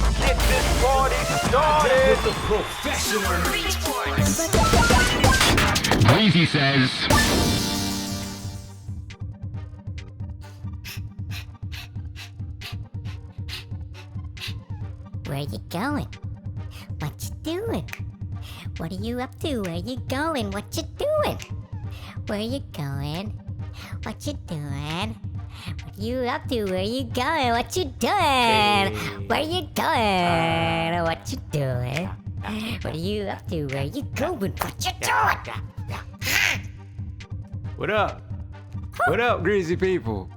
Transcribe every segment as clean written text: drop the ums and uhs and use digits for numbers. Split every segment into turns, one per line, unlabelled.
let's get this party started.
With the professionals.
Greasy Says.
Where you going? What you doing? What are you up to? Where you going? What you doing? Where you going? What you doing? What you up to? Where you going? What you doing? Where you going? What you doing? What are you up to? Where you going? What you doing?
What up? What up, Greasy people?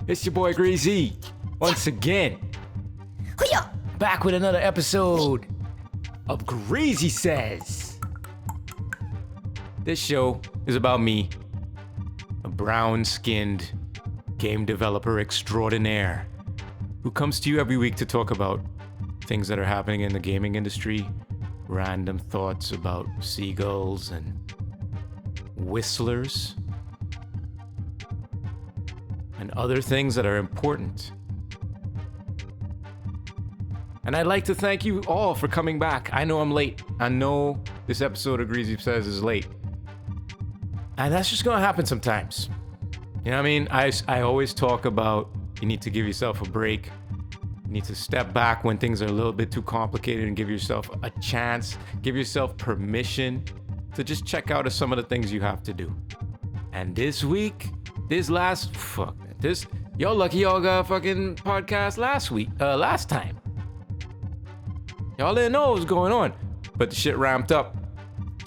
It's your boy Greasy once again.
Hoo-yah!
Back with another episode of Greasy Says. This show is about me, a brown-skinned game developer extraordinaire who comes to you every week to talk about things that are happening in the gaming industry, random thoughts about seagulls and whistlers, and other things that are important. And I'd like to thank you all for coming back. I know I'm late. I know this episode of Greasy Says is late. And that's just gonna happen sometimes. You know what I mean? I always talk about you need to give yourself a break. You need to step back when things are a little bit too complicated and give yourself a chance, give yourself permission to just check out some of the things you have to do. And this week, y'all lucky y'all got a fucking podcast last time. Y'all didn't know what was going on, but the shit ramped up.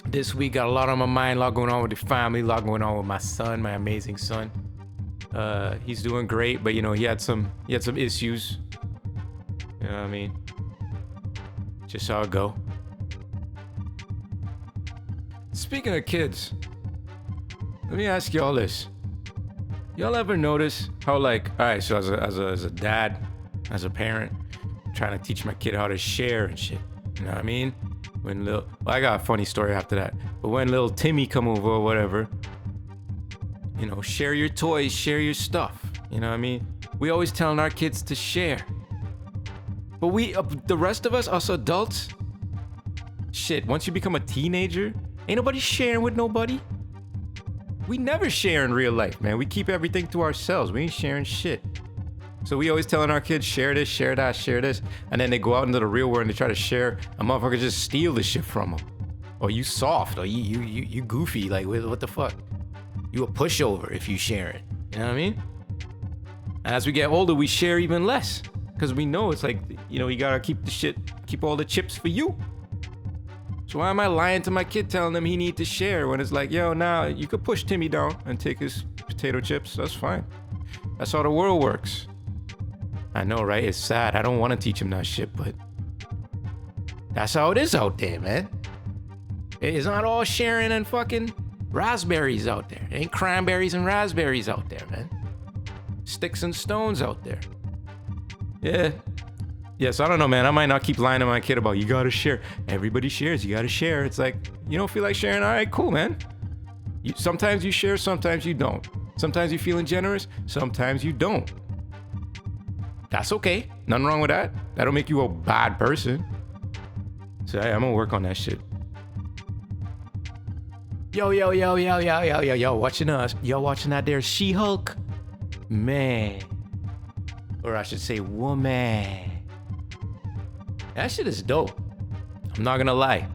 This week got a lot on my mind, a lot going on with the family, a lot going on with my son, my amazing son. He's doing great, but you know, he had some issues. You know what I mean? Just how it go. Speaking of kids, let me ask y'all this. Y'all ever notice how alright, so as a dad, as a parent, trying to teach my kid how to share and shit. You know what I mean? I got a funny story after that. But when little Timmy come over or whatever, you know, share your toys, share your stuff. You know what I mean? We always telling our kids to share. But the rest of us adults, shit, once you become a teenager, ain't nobody sharing with nobody. We never share in real life, man. We keep everything to ourselves. We ain't sharing shit. So we always telling our kids, share this, share that, share this. And then they go out into the real world and they try to share. A motherfucker just steal the shit from them. Or you soft, or you goofy, like what the fuck? You a pushover if you share it. You know what I mean? As we get older, we share even less. Because we know it's like, you know, you gotta keep all the chips for you. So why am I lying to my kid telling him he need to share when it's like, yo, nah, you could push Timmy down and take his potato chips. That's fine. That's how the world works. I know, right? It's sad. I don't want to teach him that shit, but that's how it is out there, man. It's not all sharing and fucking raspberries out there. It ain't cranberries and raspberries out there, man. Sticks and stones out there. Yeah. Yes, I don't know, man. I might not keep lying to my kid about you gotta share. Everybody shares. You gotta share. It's like, you don't feel like sharing? All right, cool, man. Sometimes you share, sometimes you don't. Sometimes you're feeling generous, sometimes you don't. That's okay. Nothing wrong with that. That'll make you a bad person. So hey, I'm gonna work on that shit. Yo, watching us. Y'all watching that there She-Hulk? Man. Or I should say woman. That shit is dope. I'm not gonna lie.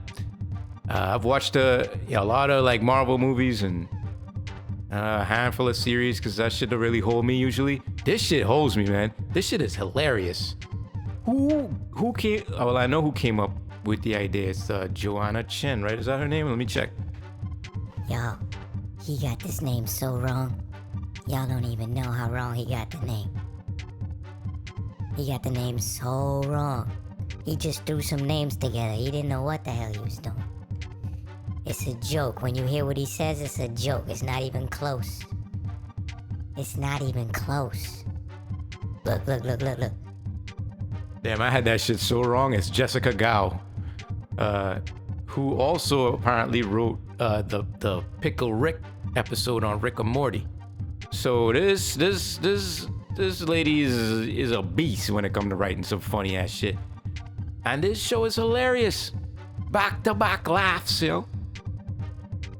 I've watched a lot of like Marvel movies and a handful of series because that shit don't really hold me usually. This shit holds me, man. This shit is hilarious. Who came? Oh, well, I know who came up with the idea. It's Joanna Chen, right? Is that her name? Let me check.
Yo, he got this name so wrong. Y'all don't even know how wrong he got the name. He got the name so wrong. He just threw some names together. He didn't know what the hell he was doing. It's a joke. When you hear what he says, it's a joke. It's not even close. It's not even close. Look.
Damn, I had that shit so wrong. It's Jessica Gao, who also apparently wrote the Pickle Rick episode on Rick and Morty. So this lady is a beast when it comes to writing some funny ass shit. And this show is hilarious. Back-to-back laughs, yo.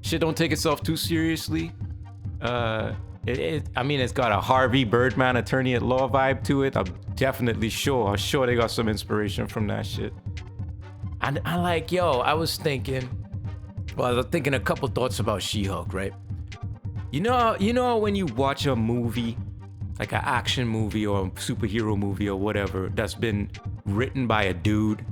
Shit don't take itself too seriously. I mean, it's got a Harvey Birdman attorney at law vibe to it. I'm definitely sure. I'm sure they got some inspiration from that shit. And I like, yo, I was thinking a couple thoughts about She-Hulk, right? You know when you watch a movie, like an action movie or a superhero movie or whatever, that's been written by a dude,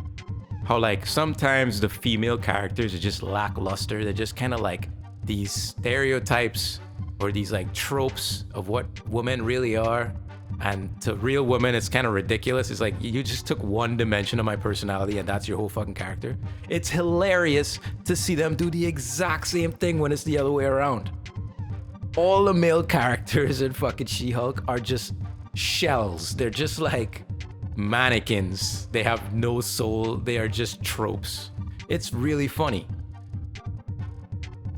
how like sometimes the female characters are just lackluster. They're just kind of like these stereotypes or these like tropes of what women really are. And to real women, it's kind of ridiculous. It's like, you just took one dimension of my personality and that's your whole fucking character. It's hilarious to see them do the exact same thing when it's the other way around. All the male characters in fucking She-Hulk are just shells. They're just like mannequins. They have no soul. They are just tropes. It's really funny.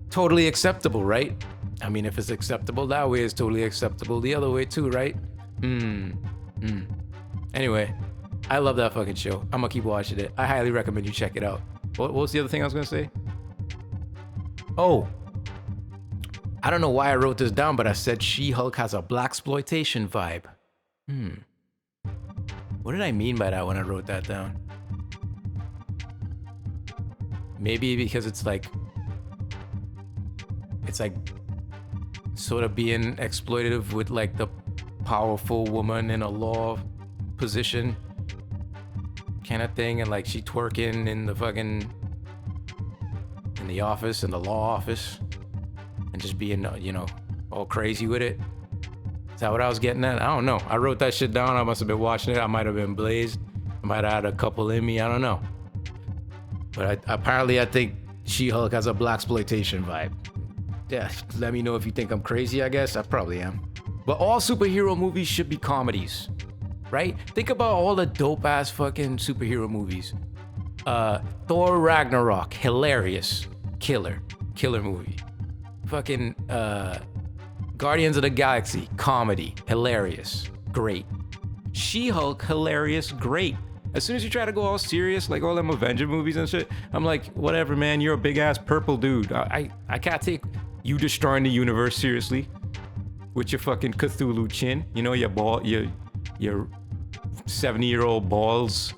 Totally acceptable, right? I mean, if it's acceptable that way, it's totally acceptable the other way too, right? Anyway, I love that fucking show. I'm gonna keep watching it. I highly recommend you check it out. What was the other thing I was gonna say? Oh, I don't know why I wrote this down, but I said She-Hulk has a blaxploitation vibe. What did I mean by that when I wrote that down? Maybe because it's like sort of being exploitative with like the powerful woman in a law position kind of thing, and like she twerking in the office, in the law office, and just being, you know, all crazy with it. Is that what I was getting at? I don't know. I wrote that shit down. I must have been watching it. I might have been blazed. I might have had a couple in me. I don't know. But apparently I think She-Hulk has a blaxploitation vibe. Yeah, let me know if you think I'm crazy, I guess. I probably am. But all superhero movies should be comedies, right? Think about all the dope-ass fucking superhero movies. Thor Ragnarok, hilarious. Killer movie. Fucking Guardians of the Galaxy, comedy, hilarious, great. She-Hulk, hilarious, great. As soon as you try to go all serious, like all them Avenger movies and shit, I'm like, whatever, man, you're a big-ass purple dude. I can't take you destroying the universe seriously with your fucking Cthulhu chin. You know, your 70-year-old balls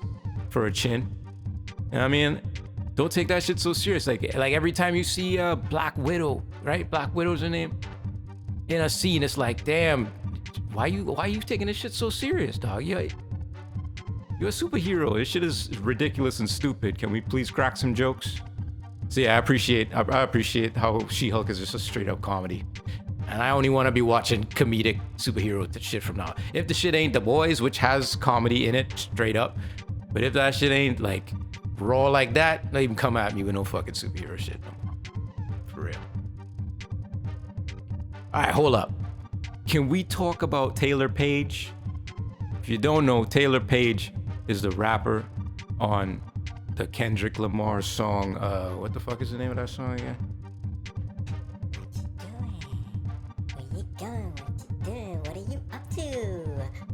for a chin. You know what I mean? Don't take that shit so serious. Like every time you see Black Widow, right? Black Widow's her name. In a scene, it's like, damn, why you taking this shit so serious, dog? You're a superhero. This shit is ridiculous and stupid. Can we please crack some jokes? So yeah, I appreciate how She-Hulk is just a straight up comedy. And I only want to be watching comedic superhero shit from now. If the shit ain't The Boys, which has comedy in it, straight up. But if that shit ain't like raw like that, don't even come at me with no fucking superhero shit no more. For real. Alright, hold up. Can we talk about Taylor Page? If you don't know, Taylor Page is the rapper on the Kendrick Lamar song. What the fuck is the name of that song again?
What are you up to?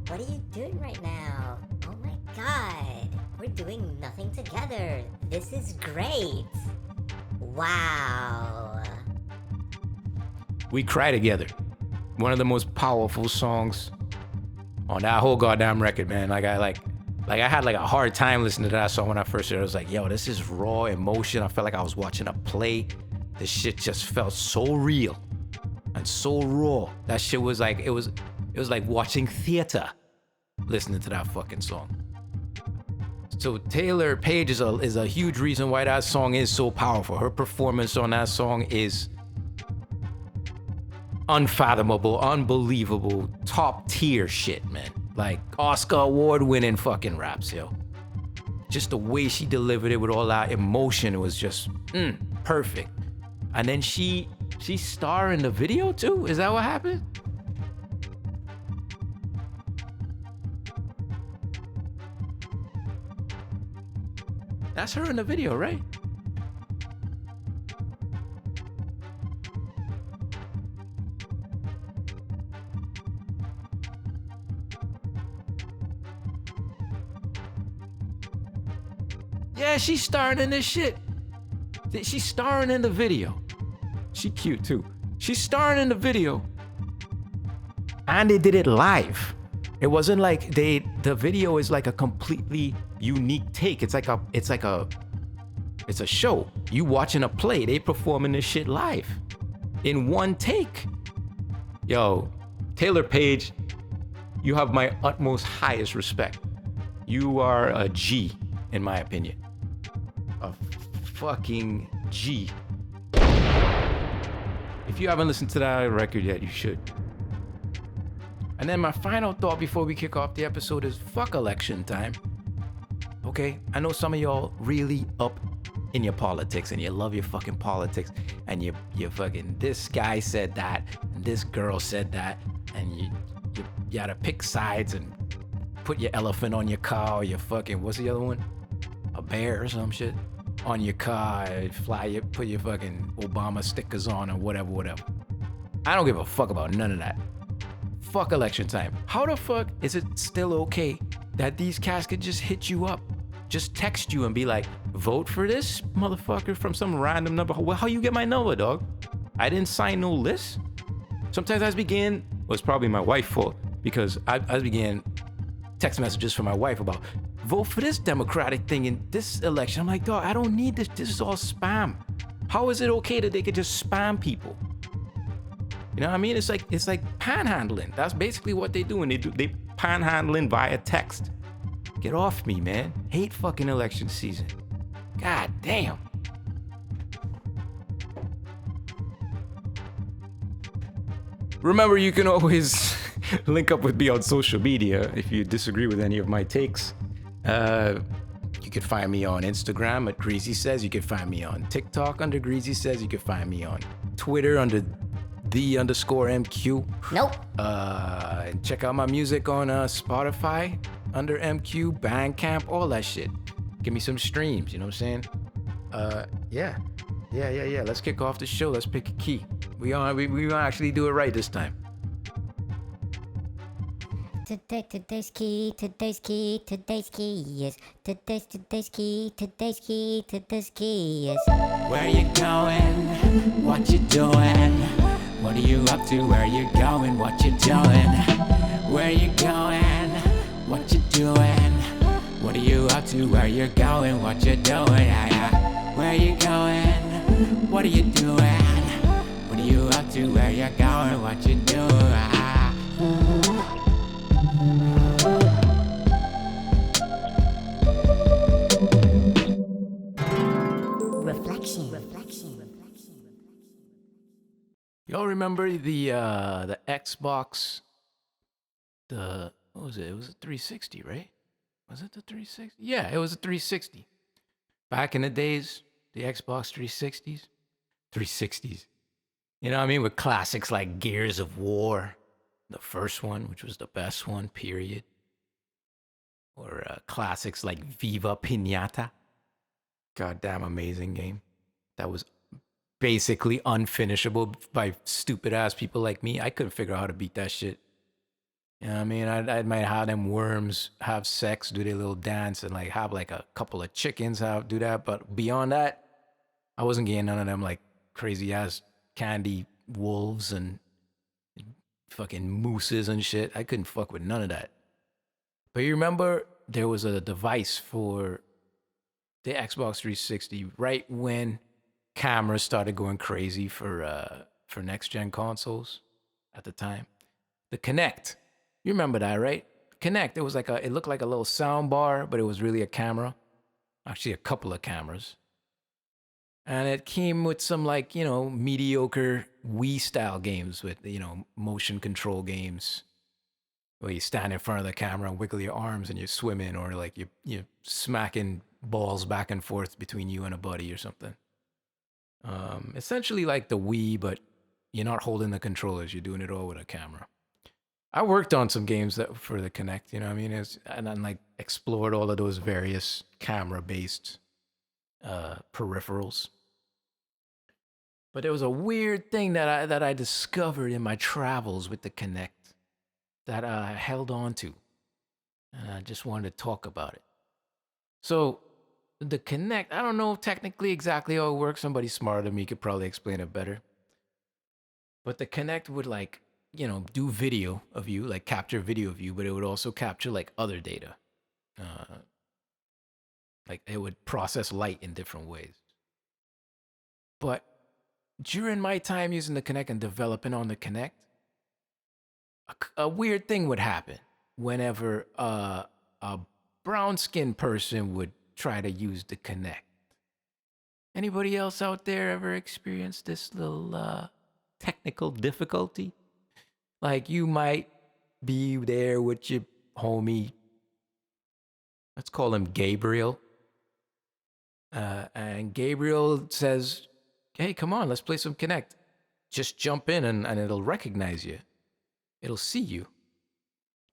What are you doing right now? Oh my god, we're doing nothing together. This is great. Wow.
We Cry Together. One of the most powerful songs on that whole goddamn record, man. I had like a hard time listening to that song when I first heard it. I was like, yo, this is raw emotion. I felt like I was watching a play. This shit just felt so real and so raw. That shit was like, it was like watching theater listening to that fucking song. So Taylor Page is a huge reason why that song is so powerful. Her performance on that song is unfathomable, unbelievable, top tier shit, man. Like Oscar award winning fucking raps, yo. Just the way she delivered it with all that emotion was just perfect. And then she starred in the video too? Is that what happened? That's her in the video, right? Yeah, she's starring in this shit. She's starring in the video. She cute too. She's starring in the video. And they did it live. It wasn't like the video is like a completely unique take. It's a show. You watching a play, they performing this shit live in one take. Yo, Taylor Page, you have my utmost highest respect. You are a G, in my opinion. A fucking G. If you haven't listened to that record yet, you should. And then my final thought before we kick off the episode is fuck election time. Okay, I know some of y'all really up in your politics and you love your fucking politics and you fucking, this guy said that and this girl said that and you gotta pick sides and put your elephant on your car or your fucking, what's the other one? A bear or some shit on your car, put your fucking Obama stickers on or whatever. I don't give a fuck about none of that. Fuck election time. How the fuck is it still okay that these cats could just hit you up, just text you and be like, vote for this motherfucker from some random number? Well, how you get my number, dog? I didn't sign no list. Sometimes I begin, well, it's probably my wife's fault because I began text messages from my wife about vote for this Democratic thing in this election. I'm like, dog, I don't need this. This is all spam. How is it okay that they could just spam people? You know what I mean? It's like panhandling. That's basically what they do. And they panhandling via text. Get off me, man. Hate fucking election season. God damn. Remember, you can always link up with me on social media if you disagree with any of my takes. You can find me on Instagram at Greasy Says. You can find me on TikTok under Greasy Says. You can find me on Twitter under _M-Cue.
Nope.
And check out my music on Spotify under M-Cue, Bandcamp, all that shit. Give me some streams, you know what I'm saying? Yeah. Let's kick off the show. Let's pick a key. We gonna actually do it right this time.
Today's key is today's key is.
Where you going? What you doing? What are you up to? Where you going? What you doing? Where you going? What you doing? What are you up to? Where you going? What you doing? Where you going? What are you doing? What are you up to? Where you going? What you doing?
Reflection.
Y'all remember the Xbox? What was it? It was a 360, right? Was it the 360? Yeah, it was a 360. Back in the days, the Xbox 360s. You know what I mean? With classics like Gears of War, the first one, which was the best one, period. Or classics like Viva Pinata. Goddamn amazing game. That was basically unfinishable by stupid ass people like me. I couldn't figure out how to beat that shit. You know what I mean? I might have them worms have sex, do their little dance, and like have like a couple of chickens do that. But beyond that, I wasn't getting none of them like crazy ass candy wolves and fucking mooses and shit. I couldn't fuck with none of that. But you remember there was a device for the Xbox 360 right when cameras started going crazy for next gen consoles at the time. The Kinect. You remember that, right? Kinect. It was like it looked like a little sound bar, but it was really a camera. Actually, a couple of cameras. And it came with some like, mediocre Wii style games with, motion control games where you stand in front of the camera and wiggle your arms and you're swimming, or like you're smacking balls back and forth between you and a buddy or something. Essentially like the Wii, but you're not holding the controllers. You're doing it all with a camera. I worked on some games for the Kinect, you know what I mean? And then like explored all of those various camera-based peripherals. But there was a weird thing that I discovered in my travels with the Kinect that I held on to. And I just wanted to talk about it. So the Kinect, I don't know technically exactly how it works. Somebody smarter than me could probably explain it better. But the Kinect would like, do video of you, like capture video of you, but it would also capture like other data. Like it would process light in different ways. But during my time using the Kinect and developing on the Kinect, a weird thing would happen whenever a brown-skinned person would try to use the Kinect. Anybody else out there ever experienced this little technical difficulty? Like you might be there with your homie, let's call him Gabriel. And Gabriel says, hey, come on, let's play some Kinect. Just jump in and it'll recognize you. It'll see you.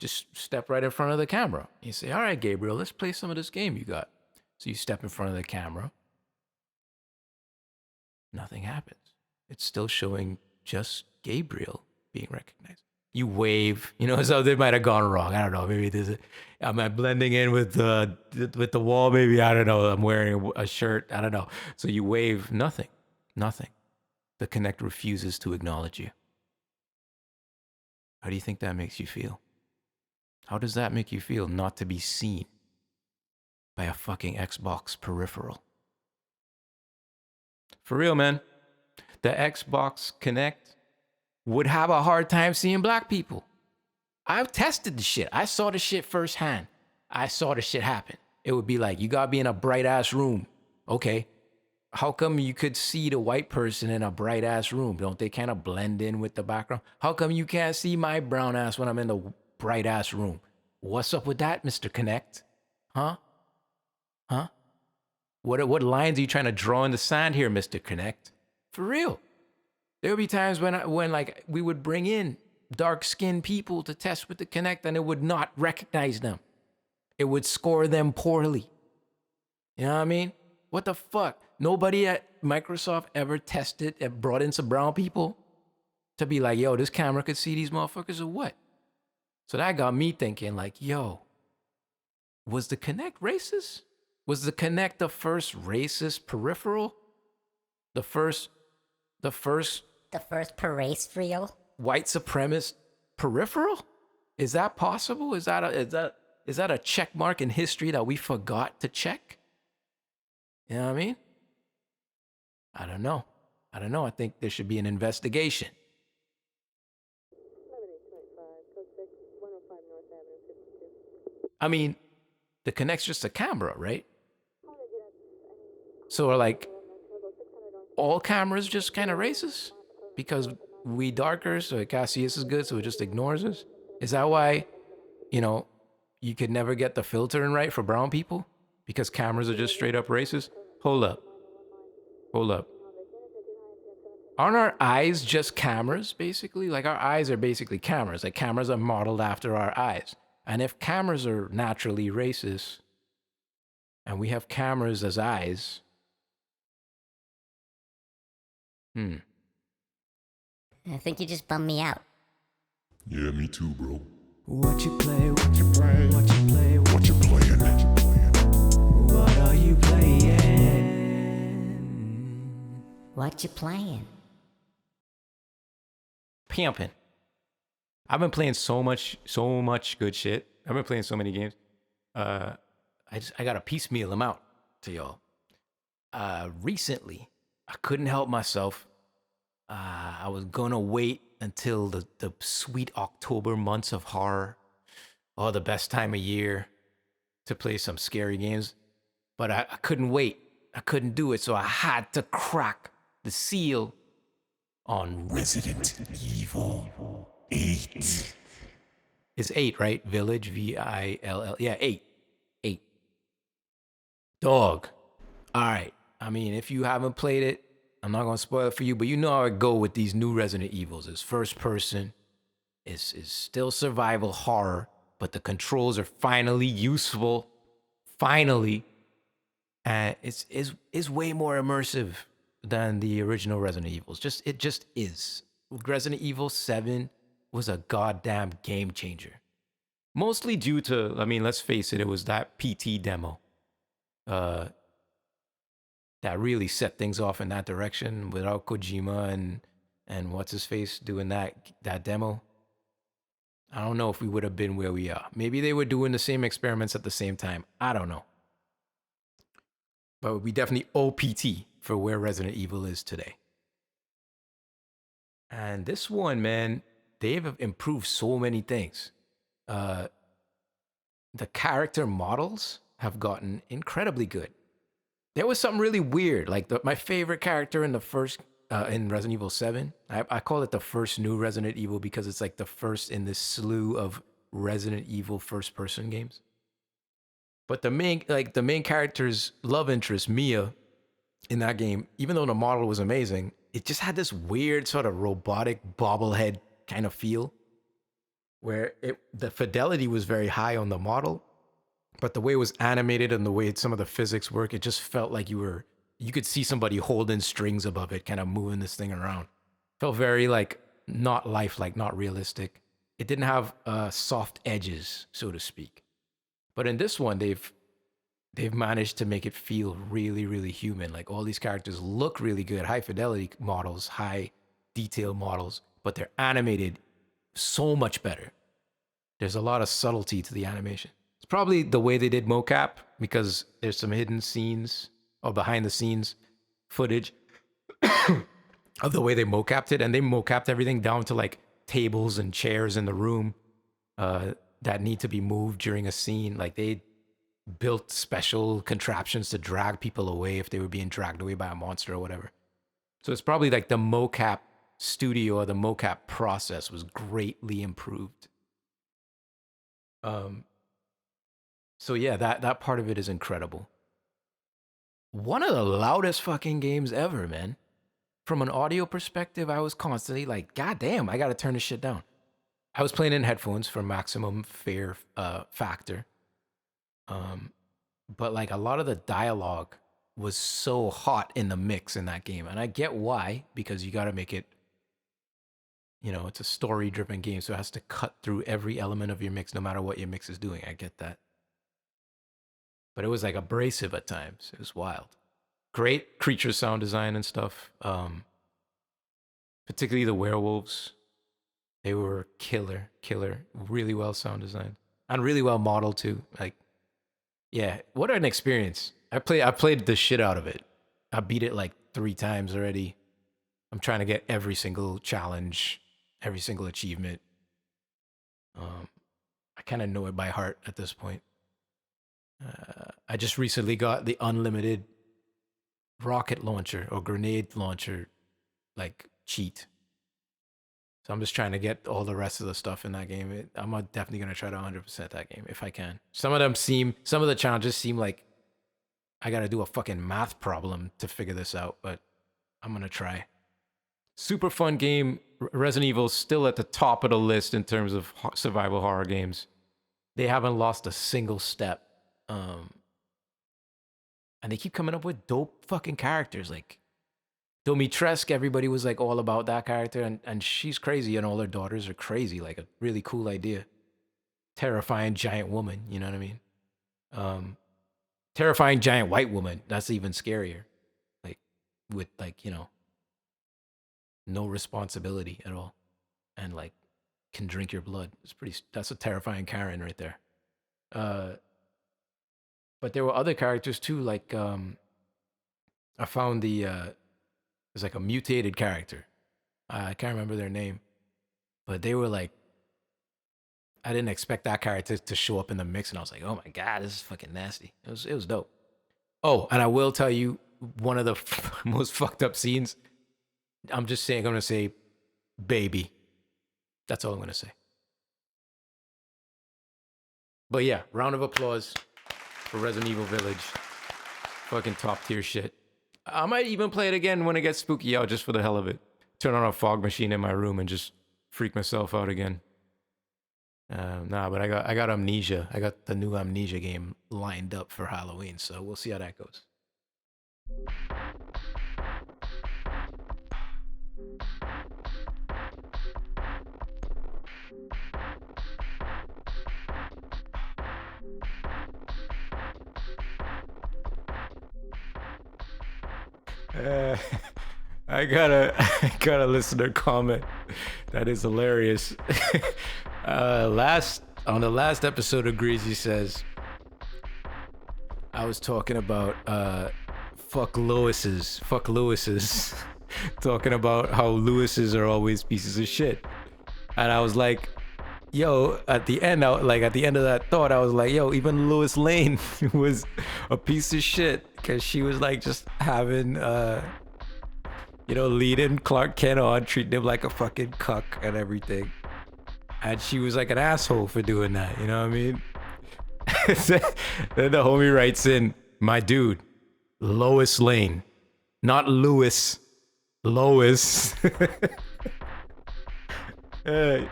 Just step right in front of the camera. You say, all right, Gabriel, let's play some of this game you got. So you step in front of the camera. Nothing happens. It's still showing just Gabriel being recognized. You wave, something might have gone wrong. I don't know. Maybe am I blending in with the wall? Maybe, I don't know. I'm wearing a shirt. I don't know. So you wave, nothing. The Kinect refuses to acknowledge you. How do you think that makes you feel? How does that make you feel not to be seen by a fucking Xbox peripheral? For real, man. The Xbox Kinect would have a hard time seeing black people. I've tested the shit. I saw the shit firsthand. I saw the shit happen. It would be like, you gotta be in a bright ass room. Okay. How come you could see the white person in a bright ass room? Don't they kind of blend in with the background? How come you can't see my brown ass when I'm in the bright ass room? What's up with that, Mr. Kinect? Huh? What lines are you trying to draw in the sand here, Mr. Kinect? For real. There would be times when like we would bring in dark-skinned people to test with the Kinect and it would not recognize them. It would score them poorly. You know what I mean? What the fuck? Nobody at Microsoft ever tested and brought in some brown people to be like, yo, this camera could see these motherfuckers or what? So that got me thinking like, yo, was the Kinect racist? Was the Kinect the first racist peripheral? The first
peripheral?
White supremacist peripheral? Is that possible? Is that a check mark in history that we forgot to check? You know what I mean? I don't know. I think there should be an investigation. I mean, the Kinect's just a camera, right? So are like all cameras just kind of racist? Because we darker, so it can't see us as good, so it just ignores us? Is that why, you could never get the filtering right for brown people? Because cameras are just straight up racist? Hold up. Aren't our eyes just cameras, basically? Like our eyes are basically cameras. Like cameras are modeled after our eyes. And if cameras are naturally racist, and we have cameras as eyes,
I think you just bummed me out.
Yeah, me too, bro.
What you play, what you play, what you play, what you playing, what are you playing?
What you playing?
pimping. I've been playing so much good shit. I've been playing so many games. I gotta piecemeal them out to y'all. Recently, I couldn't help myself. I was gonna wait until the sweet October months of horror, the best time of year to play some scary games. But I couldn't wait. I couldn't do it, so I had to crack the seal on
Resident Evil 8.
It's 8, right? Village, VILL. Yeah, 8. Dog. All right. I mean, if you haven't played it, I'm not going to spoil it for you, but you know how I go with these new Resident Evils. It's first person. It's still survival horror, but the controls are finally useful. Finally. And it's way more immersive than the original Resident Evils. It just is. Resident Evil 7 was a goddamn game changer. Mostly due to, I mean, let's face it, it was that PT demo. that really set things off in that direction without Kojima and what's his face doing that demo. I don't know if we would have been where we are. Maybe they were doing the same experiments at the same time. I don't know. But we definitely owe PT for where Resident Evil is today. And this one, man, they've improved so many things. The character models have gotten incredibly good. There was something really weird. Like my favorite character in the first, in Resident Evil 7, I call it the first new Resident Evil because it's like the first in this slew of Resident Evil first-person games. But the main character's love interest, Mia, in that game, even though the model was amazing, it just had this weird sort of robotic bobblehead kind of feel where the fidelity was very high on the model, but the way it was animated and the way some of the physics work, it just felt like you could see somebody holding strings above it, kind of moving this thing around. Felt very like not lifelike, not realistic. It didn't have soft edges, so to speak. But in this one, they've managed to make it feel really, really human. Like all these characters look really good, high fidelity models, high detail models, but they're animated so much better. There's a lot of subtlety to the animation. It's probably the way they did mocap because there's some hidden scenes or behind the scenes footage of the way they mocapped it. And they mocapped everything down to like tables and chairs in the room that need to be moved during a scene. Like they built special contraptions to drag people away if they were being dragged away by a monster or whatever. So it's probably like the mocap studio or the mocap process was greatly improved. So yeah, that part of it is incredible. One of the loudest fucking games ever, man. From an audio perspective, I was constantly like, God damn, I gotta turn this shit down. I was playing in headphones for maximum fear factor. But like a lot of the dialogue was so hot in the mix in that game. And I get why, because you got to make it, it's a story-driven game. So it has to cut through every element of your mix, no matter what your mix is doing. I get that. But it was like abrasive at times. It was wild. Great creature sound design and stuff. Particularly the werewolves. They were killer. Really well sound designed. And really well modeled too. Like, yeah, what an experience. I played the shit out of it. I beat it like 3 times already. I'm trying to get every single challenge, every single achievement. I kind of know it by heart at this point. I just recently got the unlimited rocket launcher or grenade launcher, like cheat. So I'm just trying to get all the rest of the stuff in that game. I'm definitely going to try to 100% that game if I can. Some of the challenges seem like I got to do a fucking math problem to figure this out, but I'm going to try. Super fun game. Resident Evil still at the top of the list in terms of survival horror games. They haven't lost a single step. And they keep coming up with dope fucking characters. Like Domitresk, everybody was like all about that character, and she's crazy, and all her daughters are crazy. Like a really cool idea. Terrifying giant woman, you know what I mean? Terrifying giant white woman, that's even scarier. Like with no responsibility at all, and like can drink your blood. That's a terrifying Karen right there. But there were other characters too, like I found there's like a mutated character. I can't remember their name, but they were like, I didn't expect that character to show up in the mix, and I was like, oh my God, this is fucking nasty. It was dope. Oh, and I will tell you one of the most fucked up scenes. I'm going to say baby. That's all I'm going to say. But yeah, round of applause for Resident Evil Village. Fucking top tier shit. I might even play it again when it gets spooky out, just for the hell of it. Turn on a fog machine in my room and just freak myself out again. But I got Amnesia. I got the new Amnesia game lined up for Halloween, so we'll see how that goes. I got a listener comment that is hilarious. On the last episode of Greasy Says, I was talking about fuck Lewis's, talking about how Lewis's are always pieces of shit, and I was like, yo, at the end of that thought, I was like, yo, even Lois Lane was a piece of shit because she was like just having leading Clark Kent on, treating him like a fucking cuck and everything. And she was like an asshole for doing that, you know what I mean? Then the homie writes in, my dude, Lois Lane, not Lewis, Lois. And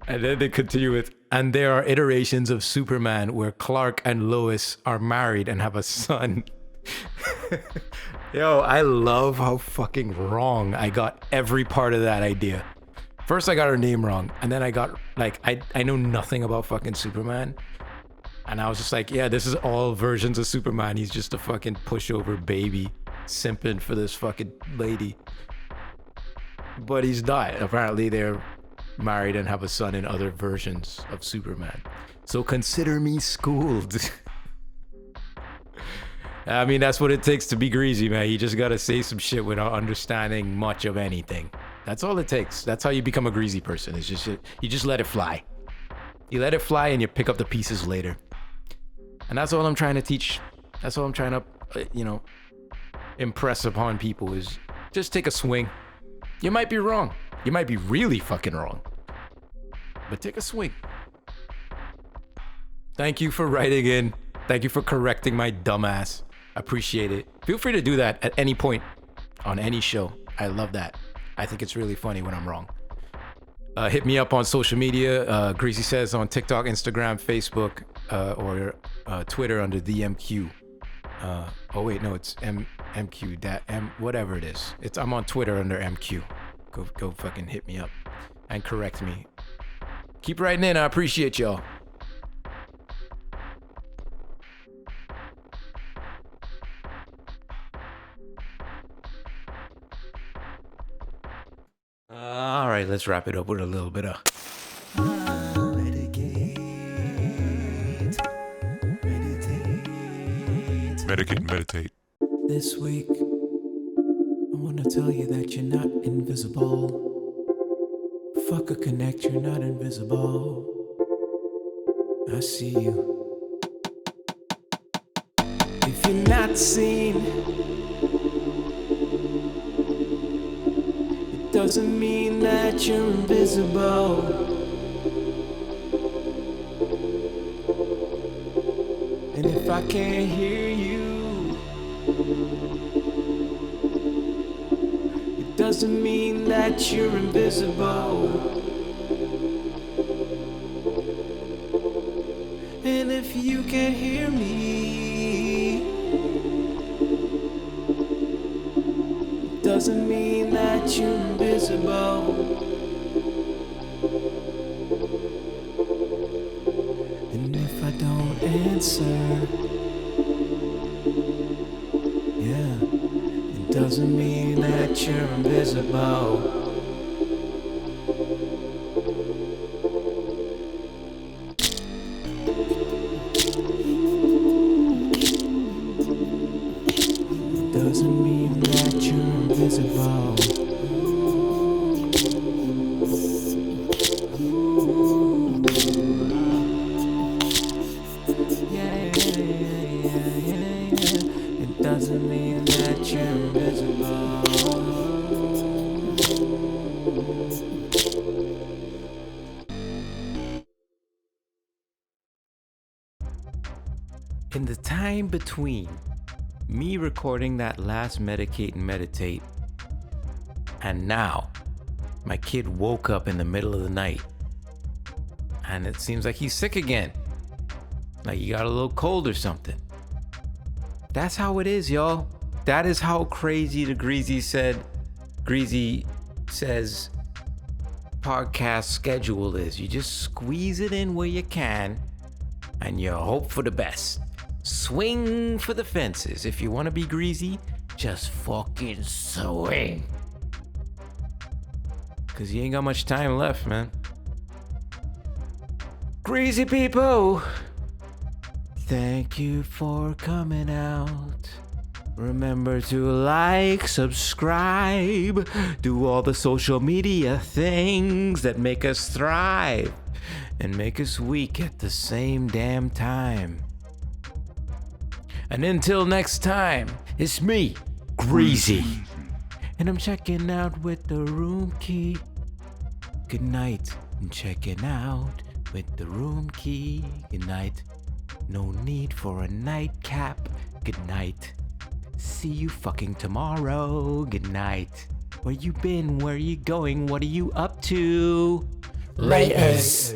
then they continue with, and there are iterations of Superman where Clark and Lois are married and have a son. Yo, I love how fucking wrong I got every part of that idea. First, I got her name wrong, and then I got, like, I know nothing about fucking Superman. And I was just like, yeah, this is all versions of Superman. He's just a fucking pushover baby simping for this fucking lady. But he's not. Apparently, they're married and have a son in other versions of Superman. So consider me schooled. I mean, that's what it takes to be greasy, man. You just gotta say some shit without understanding much of anything. That's all it takes. That's how you become a greasy person. It's just, you just let it fly. You let it fly and you pick up the pieces later. And that's all I'm trying to teach. That's all I'm trying to, impress upon people is just take a swing. You might be wrong. You might be really fucking wrong. But take a swing. Thank you for writing in. Thank you for correcting my dumbass. I appreciate it. Feel free to do that at any point on any show. I love that. I think it's really funny when I'm wrong. Hit me up on social media. Greasy Says on TikTok, Instagram, Facebook, or Twitter under the M-Cue. Oh wait, no, it's M-Cue. Whatever it is. I'm on Twitter under M-Cue. Go fucking hit me up and correct me. Keep writing in. I appreciate y'all. All right, let's wrap it up with a little bit of
Medicate, meditate.
This week, I wanna tell you that you're not invisible. Fuck a Kinect, you're not invisible. I see you. If you're not seen, it doesn't mean that you're invisible. And if I can't hear you, it doesn't mean that you're invisible. And if you can't hear me, it doesn't mean that you're invisible. And if I don't answer, yeah, it doesn't mean that you're invisible. It doesn't mean that you're invisible. It doesn't mean that you're invisible.
in the time between me recording that last Medicate and Meditate and now, my kid woke up in the middle of the night and it seems like he's sick again. Like he got a little cold or something. That's how it is, y'all. That is how crazy the Greasy Says podcast schedule is. You just squeeze it in where you can and you hope for the best. Swing for the fences. If you want to be greasy, just fucking swing. Cause you ain't got much time left, man. Greasy people, thank you for coming out. Remember to like, subscribe, do all the social media things that make us thrive and make us weak at the same damn time. And until next time, it's me, Greasy. And I'm checking out with the room key. Good night, I'm checking out with the room key. Good night. No need for a nightcap. Good night. See you fucking tomorrow. Good night. Where you been? Where you going? What are you up to?
Laters.